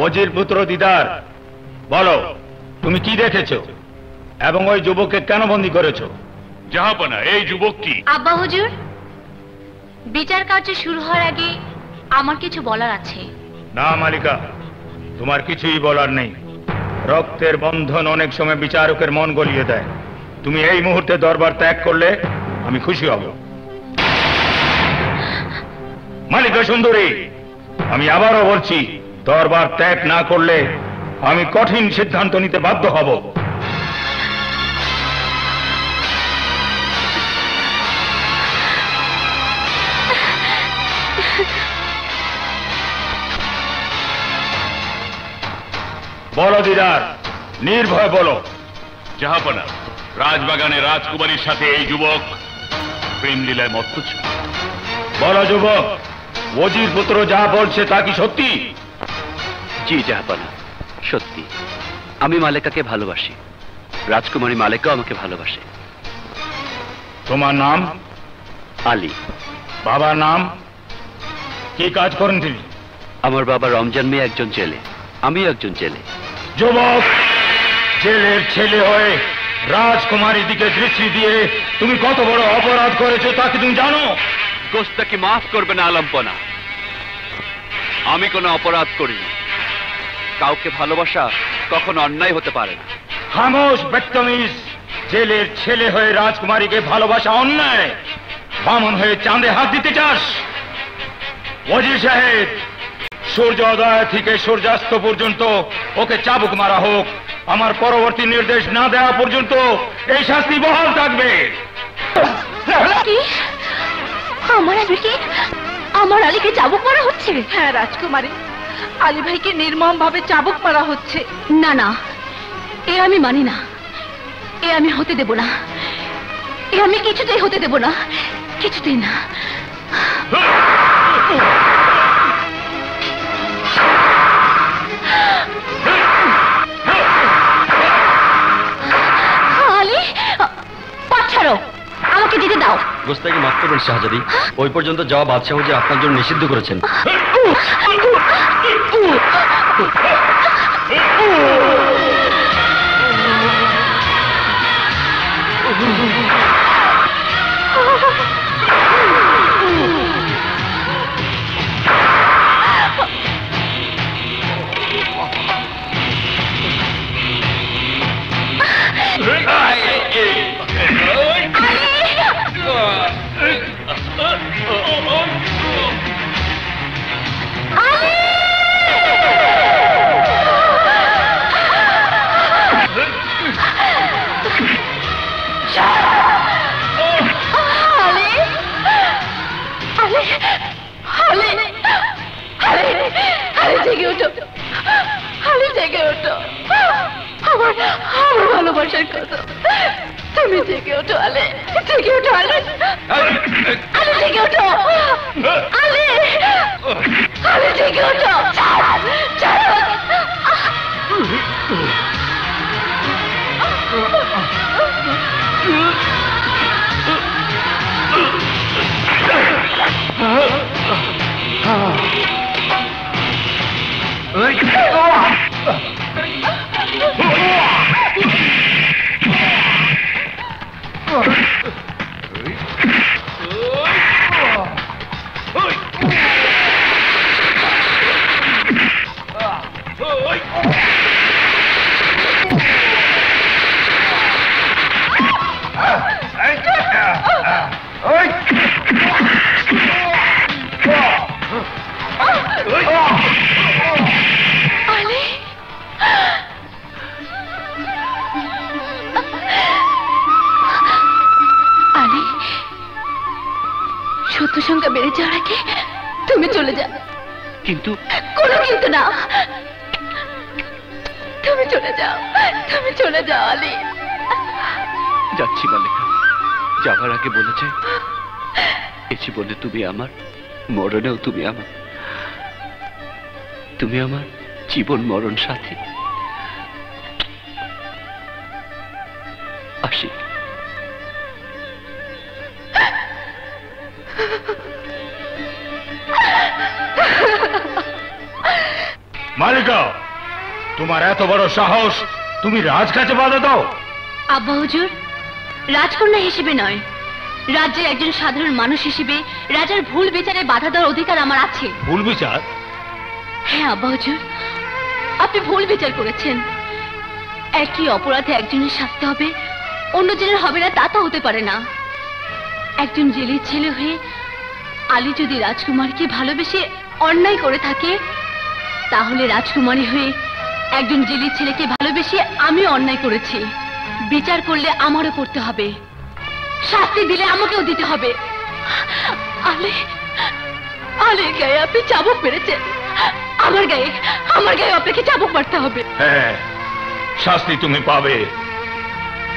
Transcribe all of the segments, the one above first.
ওজির পুত্র দিদার, বলো তুমি কি দেখেছো এবং ওই যুবককে কেন বন্দী করেছো? জাহাপনা, এই যুবক কি? আব্বা হুজুর, বিচার কার্য শুরু হওয়ার আগে আমার কিছু বলার আছে। না মালিকা, তোমার কিছুই বলার নেই। রক্তের বন্ধন অনেক সময় বিচারকের মন গলিয়ে দেয়। তুমি এই মুহূর্তে দরবার ত্যাগ করলে আমি খুশি হব। মালিকা সুন্দরী, আমি আবারও বলছি, দরবার ত্যাগ না করলে আমি কঠিন সিদ্ধান্ত নিতে বাধ্য হব। বলো দিদার, নির্ভয় বলো। জাহাপনা, রাজবাগানে রাজকুমারীর সাথে এই যুবক প্রেম লীলায় মত্ত ছিল। বলো যুবক, ওজির পুত্র যা বলছে তা কি সত্যি? জি জাহাপনা, সত্যি। আমি মালেকাকে ভালোবাসি, রাজকুমারী মালেকাও আমাকে ভালোবাসে। তোমার নাম? আলী। বাবার নাম? কি কাজ করেন তিনি? আমার বাবা রমজান মিয়া একজন জেলে, আমিও একজন জেলে। যুবক, জেলের ছেলে হয়ে রাজকুমারীর দিকে দৃষ্টি দিয়ে তুমি কত বড় অপরাধ করেছো তা কি তুমি জানো? গোস্তাকে মাফ করবে না আলম্পনা, আমি কোনো অপরাধ করিনি। কাউকে ভালোবাসা কখনো অন্যায় হতে পারে না। খামোশ বেত্তমিজ, জেলের ছেলে হয়ে রাজকুমারীকে ভালোবাসা অন্যায়? বামন হয়ে চাঁদে হাত দিতে চাস? ওজির সাহেব, সূর্যোদয় থেকে সূর্যাস্ত পর্যন্ত ওকে চাবুক মারা হোক। আমার পরবর্তী নির্দেশ না দেওয়া পর্যন্ত এই শাস্তি বহাল থাকবে। আমার আলীকে চাবুক মারা হচ্ছে? হ্যাঁ রাজকুমারী, আলী ভাইকে নির্মম ভাবে চাবুক মারা হচ্ছে। না না, এ আমি মানি না, এ আমি হতে দেব না, এ আমি কিছুতেই হতে দেব না, কিছুতেই না। আলী, পথ ছাড়ো, আমাকে যেতে দাও। গোস্তাকে মাফ করবেন শাহজাদি, ওই পর্যন্ত যাওয়া বাদশাহ যে আপনার জন্য নিষিদ্ধ করেছেন। জেগে ওঠো, আলী জেগে ওঠো, আমার ভালোবাসার কথা, তুমি জেগে ওঠো আলী, জেগে ওঠো আলী, আলী জেগে ওঠো, আলী, আলী জেগে ওঠো, ছাড়ো। শত্রু সংখ্যা বেড়ে যাওয়ার আগে তুমি চলে যাও। কিন্তু কোনো কিন্তু না, তুমি চলে যাও, তুমি চলে যাও আলী। যাচ্ছি মালিকা, যাওয়ার আগে বলেছে এই জীবনে তুমি আমার, মরণেও তুমি আমার, তুমি আমার জীবন মরণ সাথী। আসি। মালিকা, তোমার এত বড় সাহস, তুমি রাজকাজে বাধা দাও? আব্বা হুজুর, রাজকন্যা হিসেবে নয়, রাজ্যের একজন সাধারণ মানুষ হিসেবে রাজার ভুল বিচারে বাধা দেওয়ার অধিকার আমার আছে। ভুল বিচার? হ্যাঁ আব্বা হুজুর, আপনি ভুল বিচার করেছেন। একই অপরাধে একজনের শাস্তি হবে, অন্যজনের হবে না, তা তো হতে পারে না। একজন জেলের ছেলে হয়ে আলী যদি রাজকুমারকে ভালোবেসে অন্যায় করে থাকে, তাহলে রাজকুমারী হয়ে একজন জেলের ছেলেকে ভালোবেসে আমিও অন্যায় করেছি। বিচার করলে আমারও করতে হবে, শাস্তি দিলে আমাকেও দিতে হবে। আলীর গায়ে আপনি চাবুক মেরেছেন, আমার গায়ে আপনাকে চাবুক মারতে হবে। হ্যাঁ, শাস্তি তুমি পাবে,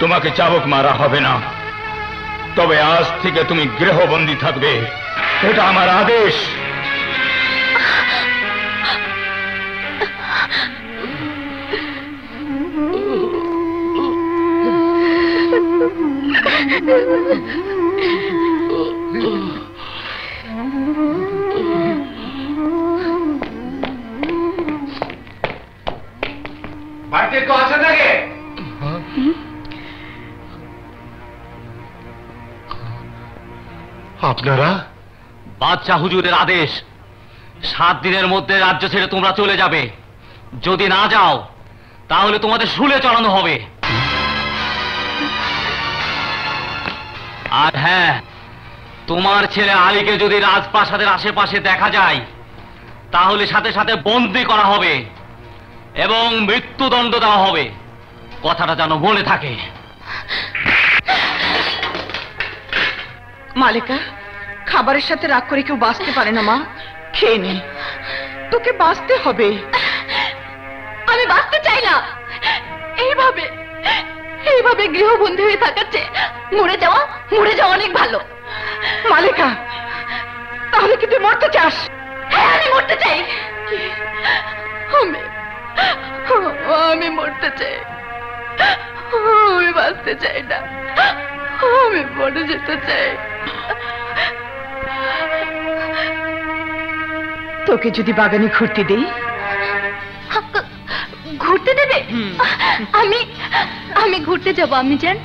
তোমাকে চাবুক মারা হবে না। তবে আজ থেকে তুমি গৃহবন্দী থাকবে, এটা আমার আদেশ। বাড়িতে তো আছে নাকি? আপনারা? বাদশাহ হুজুরের আদেশ, 7 দিনের মধ্যে রাজ্য ছেড়ে তোমরা চলে যাবে। যদি না যাও তাহলে তোমাদের শুলে চড়ানো হবে। আর হ্যাঁ, তোমার ছেলে আলীকে যদি রাজপ্রাসাদের আশেপাশে দেখা যায় তাহলে সাথে সাথে বন্দী করা হবে এবং মৃত্যুদণ্ড দেওয়া হবে। কথাটা যেন মনে থাকে। মালিকা, খাবারের সাথে রাগ করে কেউ বাঁচতে পারে না মা, খেয়ে নে, তোকে বাঁচতে হবে। আমি বাঁচতে চাই না। এইভাবে গৃহবন্দী হয়ে থাকার চেয়ে মরে যাওয়া অনেক ভালো। মালিকা, তাহলে কি তুই মরতে চাস? হ্যাঁ, আমি মরতে চাই। আমি মরতে চাই, আমি বাঁচতে চাই না, আমি মরে যেতে চাই। তোকে যদি বাগানে ঘুরতে দেই? ঘুরতে দেবে? আমি ঘুরতে যাবো আমি জান।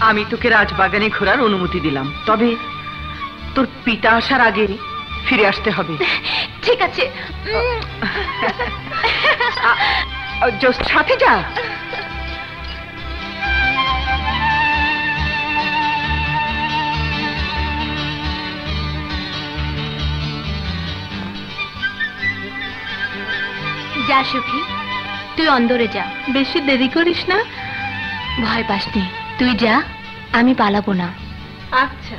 আমি তোকে রাজবাগানে ঘোরার অনুমতি দিলাম, তবে তোর পিতা আসার আগে ফিরে আসতে হবে। ঠিক আছে, সাথে যা। যা সুখী, তুই অন্দরে যা, বেশি দেরি করিস না। ভয় পাস নি, তুই যা, আমি পালাবো না। আচ্ছা।